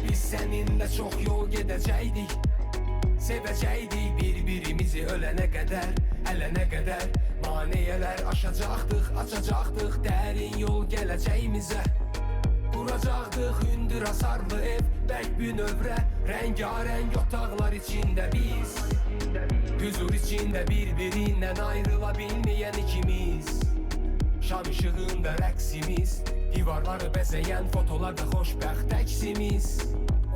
Biz seninle çok yol gedəcəkdik, sevəcəkdik bir-birimizi ölənə qədər, hələ nə qədər maniyələr aşacaqdıq, açacaqdıq dərin yol gələcəyimizə. Quracaqdıq hündür hasarlı ev, bək bünövrə, rəngarəng otaqlar içində biz, hüzur içində bir-birindən ayrıla bilməyən ikimiz. Şam işığında rəqsimiz, divarları bəzəyən fotolarda xoşbəxt əksimiz.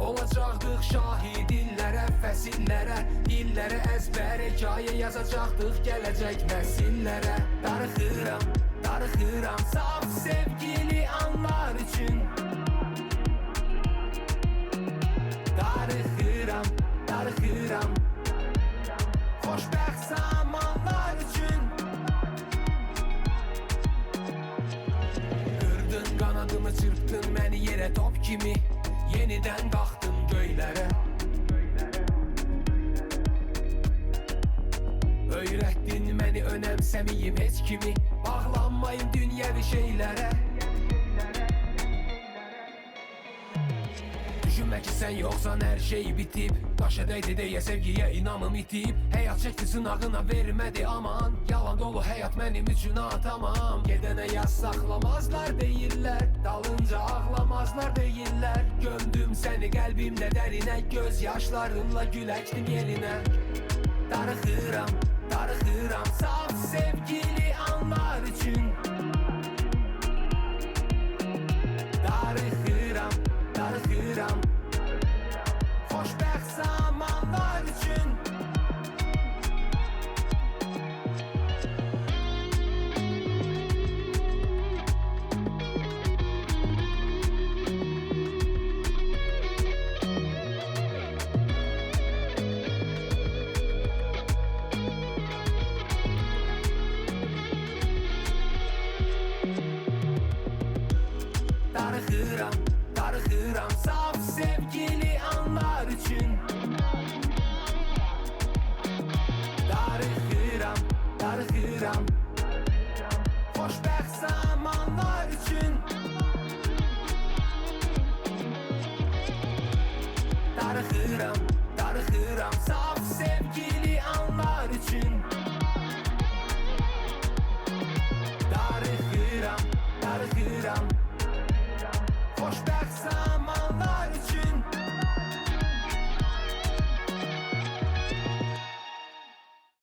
Olacaqdıq şahid illərə, fəsillərə, illərə əzbər hekayə yazacaqdıq gələcək nəsillərə. Darıxıram, darıxıram saf sevgili anlar üçün. Darıxıram, darıxıram xoşbəxt zamanlar üçün. Qırdın qanadımı, çırpdın məni yerə top kimi, yenidən qalxdım göylərə. Öyrətdin məni önəmsəmiyim heç kimi, bağlanmayım dünyəvi şeylərə. Düşünmə ki sən yoxsan hər şey bitib, daşa dəydi deyə sevgiyə inamım itib. Həyat çəkdi sınağına vermədi aman, yalan dolu həyat mənim üçün atamam. Gedənə yaz saxlamazlar deyirlər, dalınca ağlamazlar deyirlər. Gömdüm səni qəlbimdə dərinə, göz yaşlarımla gül əkdim yelinə. Darıxıram, darıxıram saf sevgili anlar üçün. Darıxıram, darıxıram xoşbəxt zamanlar üçün. Darıxıram, darıxıram saf sevgili anlar üçün. Darıxıram, darıxıram xoşbəxt zamanlar üçün. Darıxıram, darıxıram saf sevgili anlar üçün. Darıxıram, darıxıram xoşbəxt